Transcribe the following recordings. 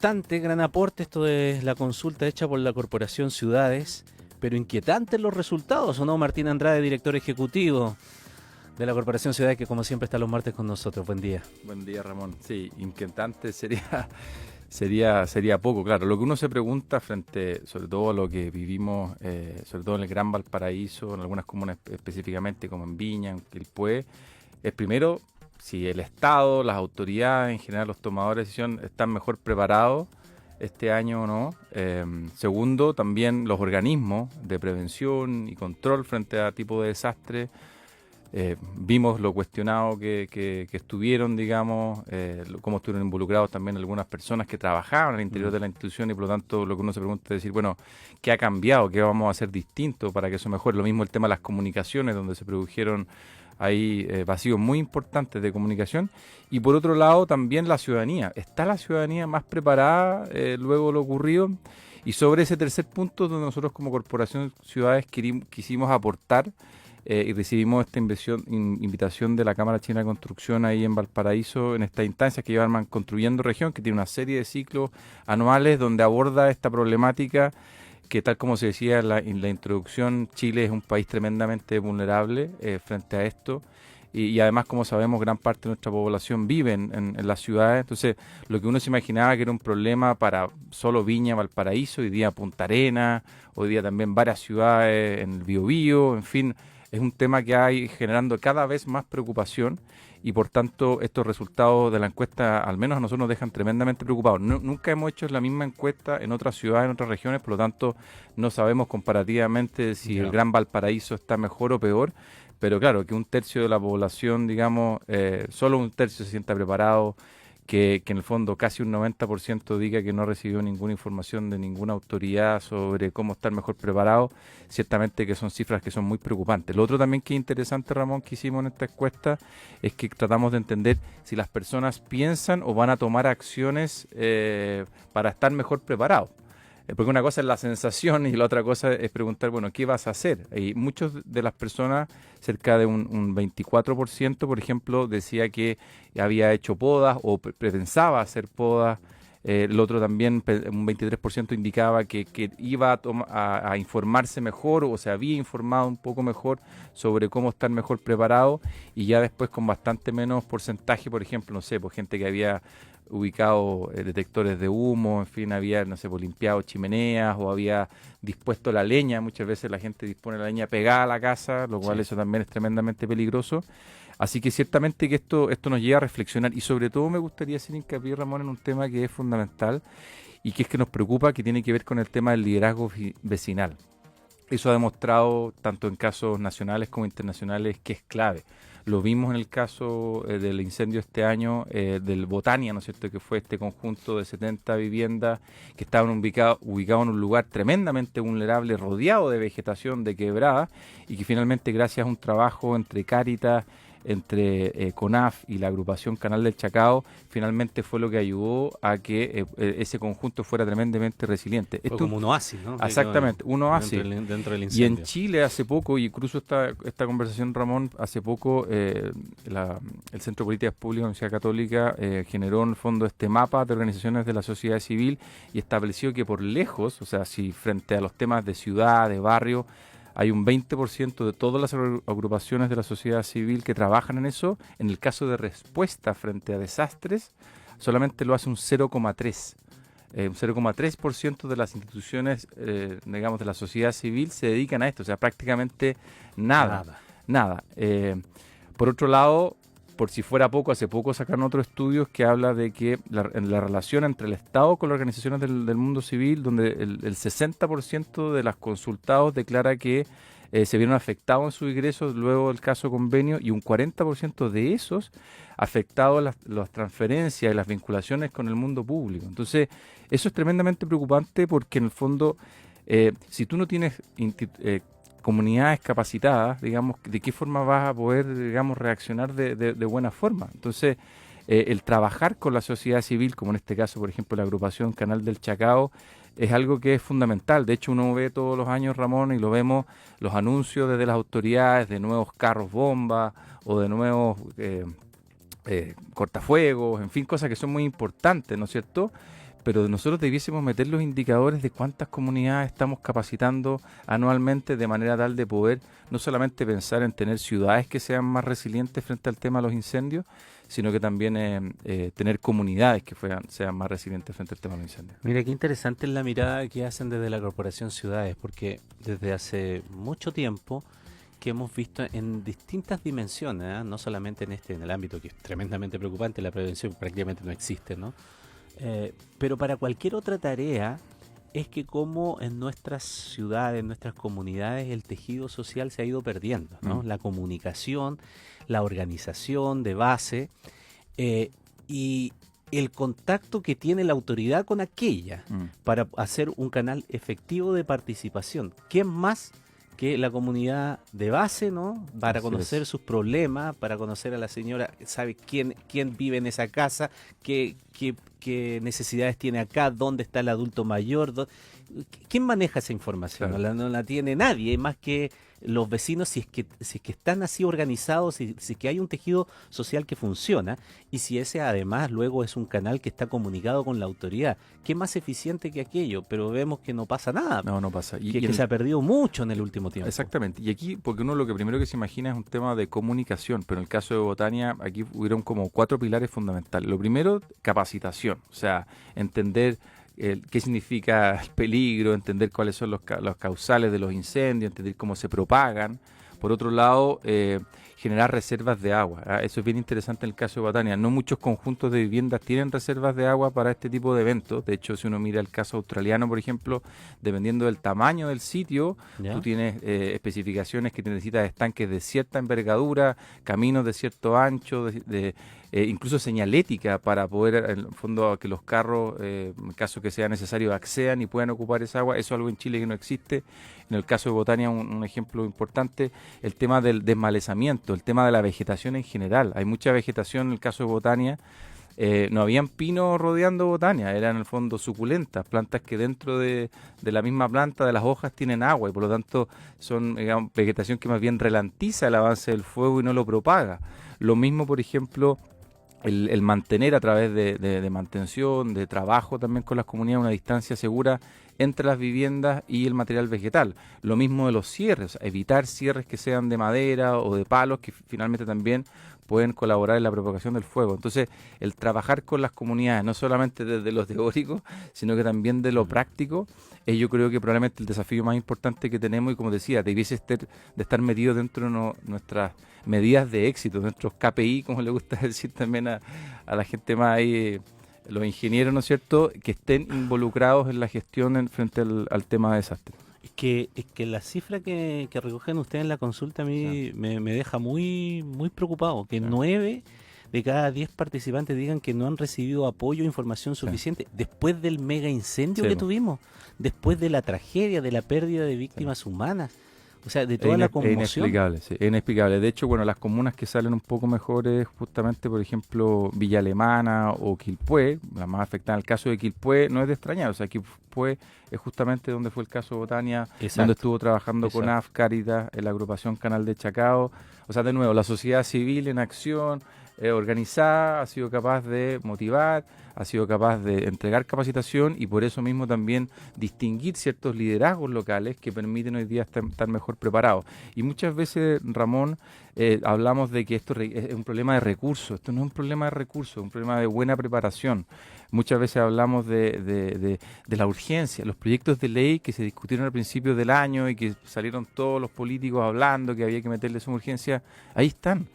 importante, gran aporte esto de la consulta hecha por la Corporación Ciudades, pero inquietantes los resultados, ¿o no? Martín Andrade, director ejecutivo de la Corporación Ciudades, que como siempre está los martes con nosotros. Buen día. Buen día, Ramón. Sí, inquietante sería poco, claro. Lo que uno se pregunta frente, sobre todo a lo que vivimos, sobre todo en el Gran Valparaíso, en algunas comunas específicamente, como en Viña, en Quilpué, es primero si el Estado, las autoridades, en general los tomadores de decisión, están mejor preparados este año o no. Segundo, también los organismos de prevención y control frente a tipo de desastres. Vimos lo cuestionado que estuvieron, digamos, cómo estuvieron involucrados también algunas personas que trabajaban al interior de la institución, y por lo tanto lo que uno se pregunta es decir, bueno, ¿qué ha cambiado? ¿Qué vamos a hacer distinto para que eso mejore? Lo mismo el tema de las comunicaciones, donde se produjeron ahí vacíos muy importantes de comunicación. Y por otro lado también la ciudadanía. ¿Está la ciudadanía más preparada luego de lo ocurrido? Y sobre ese tercer punto, donde nosotros como Corporación Ciudades quisimos aportar, y recibimos esta invitación de la Cámara Chilena de Construcción ahí en Valparaíso, en esta instancia que llevan Construyendo Región, que tiene una serie de ciclos anuales donde aborda esta problemática que, tal como se decía en la introducción, Chile es un país tremendamente vulnerable frente a esto. Y además, como sabemos, gran parte de nuestra población vive en las ciudades. Entonces, lo que uno se imaginaba que era un problema para solo Viña, Valparaíso, hoy día Punta Arenas, hoy día también varias ciudades en el Biobío, en fin, es un tema que hay generando cada vez más preocupación, y por tanto estos resultados de la encuesta al menos a nosotros nos dejan tremendamente preocupados. Nunca hemos hecho la misma encuesta en otras ciudades, en otras regiones, por lo tanto no sabemos comparativamente si el Gran Valparaíso está mejor o peor, pero claro, que un tercio de la población, digamos, solo un tercio se sienta preparado, que en el fondo casi un 90% diga que no recibió ninguna información de ninguna autoridad sobre cómo estar mejor preparado, ciertamente que son cifras que son muy preocupantes. Lo otro también que es interesante, Ramón, que hicimos en esta encuesta, es que tratamos de entender si las personas piensan o van a tomar acciones para estar mejor preparados. Porque una cosa es la sensación y la otra cosa es preguntar, bueno, ¿qué vas a hacer? Y muchas de las personas, cerca de un 24%, por ejemplo, decía que había hecho podas o pensaba hacer podas. El otro también, un 23%, indicaba que iba a informarse mejor, o se había informado un poco mejor sobre cómo estar mejor preparado, y ya después con bastante menos porcentaje, por ejemplo, no sé, por gente que había ubicado detectores de humo, en fin, había, no sé, pues, limpiado chimeneas o había dispuesto la leña. Muchas veces la gente dispone la leña pegada a la casa, lo cual eso también es tremendamente peligroso. Así que ciertamente que esto nos lleva a reflexionar, y sobre todo me gustaría hacer hincapié, Ramón, en un tema que es fundamental y que es que nos preocupa, que tiene que ver con el tema del liderazgo vecinal. Eso ha demostrado, tanto en casos nacionales como internacionales, que es clave. Lo vimos en el caso del incendio este año del Botania, ¿no es cierto?, que fue este conjunto de 70 viviendas que estaban ubicados en un lugar tremendamente vulnerable, rodeado de vegetación, de quebrada, y que finalmente, gracias a un trabajo entre Cáritas, entre CONAF y la agrupación Canal del Chacao, finalmente fue lo que ayudó a que ese conjunto fuera tremendamente resiliente. Fue como un oasis, ¿no? Exactamente, un oasis. Dentro del Y incendio. en Chile hace poco, y incluso esta conversación, Ramón, hace poco el Centro de Políticas Públicas de la Universidad Católica generó en el fondo este mapa de organizaciones de la sociedad civil, y estableció que por lejos, o sea, si frente a los temas de ciudad, de barrio, hay un 20% de todas las agrupaciones de la sociedad civil que trabajan en eso, en el caso de respuesta frente a desastres, solamente lo hace un 0,3%. Un 0,3% de las instituciones, digamos, de la sociedad civil se dedican a esto, o sea, prácticamente nada. Por otro lado, por si fuera poco, hace poco sacaron otros estudios que habla de que en la relación entre el Estado con las organizaciones del mundo civil, donde el 60% de las consultados declara que se vieron afectados en sus ingresos luego del caso convenio, y un 40% de esos afectados las transferencias y las vinculaciones con el mundo público. Entonces, eso es tremendamente preocupante, porque en el fondo, si tú no tienes comunidades capacitadas, digamos, ¿de qué forma vas a poder, digamos, reaccionar de buena forma? Entonces, el trabajar con la sociedad civil, como en este caso, por ejemplo, la agrupación Canal del Chacao, es algo que es fundamental. De hecho, uno ve todos los años, Ramón, y lo vemos, los anuncios desde las autoridades de nuevos carros bomba o de nuevos cortafuegos, en fin, cosas que son muy importantes, ¿no es cierto? pero nosotros debiésemos meter los indicadores de cuántas comunidades estamos capacitando anualmente de manera tal de poder no solamente pensar en tener ciudades que sean más resilientes frente al tema de los incendios, sino que también tener comunidades que sean más resilientes frente al tema de los incendios. Mira, qué interesante es la mirada que hacen desde la Corporación Ciudades, porque desde hace mucho tiempo que hemos visto en distintas dimensiones, ¿eh? No solamente en el ámbito que es tremendamente preocupante, la prevención prácticamente no existe, ¿no? Pero para cualquier otra tarea es que como en nuestras ciudades, en nuestras comunidades, el tejido social se ha ido perdiendo, ¿no? La comunicación, la organización de base y el contacto que tiene la autoridad con aquella para hacer un canal efectivo de participación. ¿Quién más que la comunidad de base, ¿no? Para conocer sus problemas, para conocer a la señora, sabe quién vive en esa casa, qué necesidades tiene acá, dónde está el adulto mayor, ¿quién maneja esa información? Claro. No la tiene nadie, más que los vecinos, si es que están así organizados, si es que hay un tejido social que funciona, y si ese además luego es un canal que está comunicado con la autoridad. ¿Qué más eficiente que aquello? Pero vemos que no pasa nada. No pasa. Que se ha perdido mucho en el último tiempo. Exactamente. Y aquí, porque uno lo que primero que se imagina es un tema de comunicación, pero en el caso de Botania, aquí hubieron como 4 pilares fundamentales. Lo primero, capacitación, o sea, entender qué significa el peligro, entender cuáles son los causales de los incendios, entender cómo se propagan. Por otro lado, generar reservas de agua. Eso es bien interesante en el caso de Botania. No muchos conjuntos de viviendas tienen reservas de agua para este tipo de eventos. De hecho, si uno mira el caso australiano, por ejemplo, dependiendo del tamaño del sitio, tú tienes especificaciones que necesitas estanques de cierta envergadura, caminos de cierto ancho, incluso señalética para poder, en el fondo, que los carros, en caso que sea necesario, accedan y puedan ocupar esa agua. Eso es algo en Chile que no existe. En el caso de Botania, un ejemplo importante, el tema del desmalezamiento, el tema de la vegetación en general. Hay mucha vegetación en el caso de Botania. No habían pinos rodeando Botania, eran en el fondo suculentas, plantas que dentro de la misma planta, de las hojas, tienen agua y por lo tanto son, digamos, vegetación que más bien ralentiza el avance del fuego y no lo propaga. Lo mismo, por ejemplo, el mantener a través de mantención, de trabajo también con las comunidades, una distancia segura entre las viviendas y el material vegetal. Lo mismo de los cierres, evitar cierres que sean de madera o de palos que finalmente también pueden colaborar en la propagación del fuego. Entonces, el trabajar con las comunidades, no solamente desde lo teórico, sino que también de lo práctico, es yo creo que probablemente el desafío más importante que tenemos y como decía, debiese estar metido dentro de nuestras medidas de éxito, nuestros KPI, como le gusta decir también a la gente más ahí, los ingenieros, ¿no es cierto?, que estén involucrados en la gestión frente al tema de desastre. Es que la cifra que recogen ustedes en la consulta a mí me deja muy preocupado, que 9 de cada 10 participantes digan que no han recibido apoyo o información suficiente después del mega incendio que tuvimos, después de la tragedia, de la pérdida de víctimas humanas. O sea, de toda la conmoción. Es inexplicable. De hecho, bueno, las comunas que salen un poco mejores, justamente, por ejemplo, Villa Alemana o Quilpué, la más afectada en el caso de Quilpué, no es de extrañar. O sea, Quilpué es justamente donde fue el caso de Botania, donde estuvo trabajando con AF, Cáritas, en la agrupación Canal de Chacao. O sea, de nuevo, la sociedad civil en acción, organizada, ha sido capaz de motivar, ha sido capaz de entregar capacitación y por eso mismo también distinguir ciertos liderazgos locales que permiten hoy día estar mejor preparados. Y muchas veces, Ramón, hablamos de que esto es un problema de recursos. Esto no es un problema de recursos, es un problema de buena preparación. Muchas veces hablamos de la urgencia, los proyectos de ley que se discutieron al principio del año y que salieron todos los políticos hablando que había que meterles una urgencia, ahí están.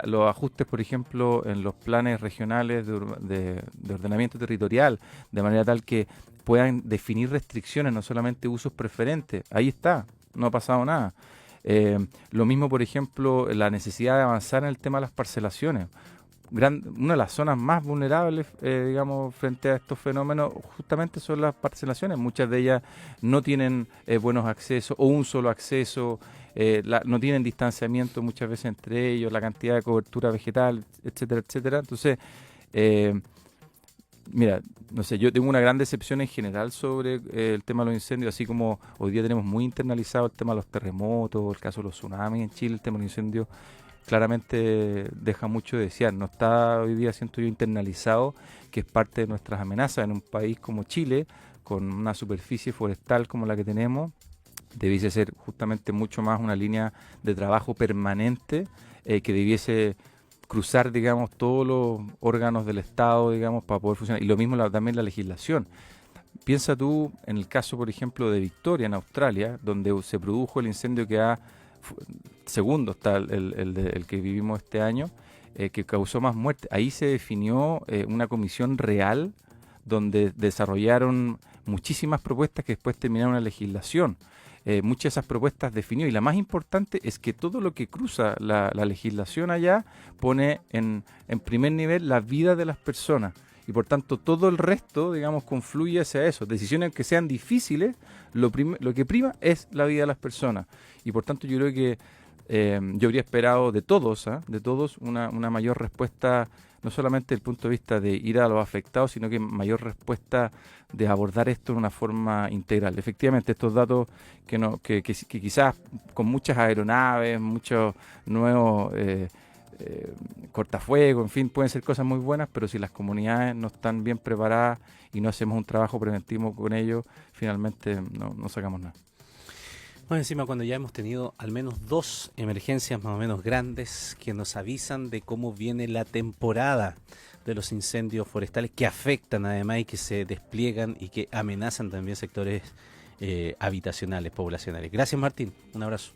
Los ajustes, por ejemplo, en los planes regionales de ordenamiento territorial, de manera tal que puedan definir restricciones, no solamente usos preferentes. Ahí está, no ha pasado nada. Lo mismo, por ejemplo, la necesidad de avanzar en el tema de las parcelaciones. Una de las zonas más vulnerables, digamos, frente a estos fenómenos, justamente son las parcelaciones. Muchas de ellas no tienen buenos accesos o un solo acceso, no tienen distanciamiento muchas veces entre ellos, la cantidad de cobertura vegetal, etcétera, etcétera. Entonces, mira, no sé, yo tengo una gran decepción en general sobre el tema de los incendios, así como hoy día tenemos muy internalizado el tema de los terremotos, el caso de los tsunamis en Chile, el tema de los incendios. claramente deja mucho de desear. No está hoy día, siento yo, internalizado, que es parte de nuestras amenazas en un país como Chile, con una superficie forestal como la que tenemos. Debiese ser justamente mucho más una línea de trabajo permanente que debiese cruzar, digamos, todos los órganos del Estado, digamos, para poder funcionar. Y lo mismo también la legislación. Piensa tú en el caso, por ejemplo, de Victoria, en Australia, donde se produjo el incendio que segundo está el que vivimos este año, que causó más muerte. Ahí se definió una comisión real donde desarrollaron muchísimas propuestas que después terminaron en la legislación. Muchas de esas propuestas definió, y la más importante es que todo lo que cruza la legislación allá pone en primer nivel la vida de las personas, y por tanto todo el resto, digamos, confluye hacia eso. Decisiones que sean difíciles, lo que prima es la vida de las personas, y por tanto yo creo que yo habría esperado de todos una mayor respuesta, no solamente desde el punto de vista de ir a los afectados, sino que mayor respuesta de abordar esto de una forma integral. Efectivamente, estos datos que quizás con muchas aeronaves, muchos nuevos cortafuegos, en fin, pueden ser cosas muy buenas, pero si las comunidades no están bien preparadas y no hacemos un trabajo preventivo con ellos, finalmente no sacamos nada. Bueno, encima cuando ya hemos tenido al menos 2 emergencias más o menos grandes que nos avisan de cómo viene la temporada de los incendios forestales, que afectan además y que se despliegan y que amenazan también sectores habitacionales, poblacionales. Gracias, Martín, un abrazo.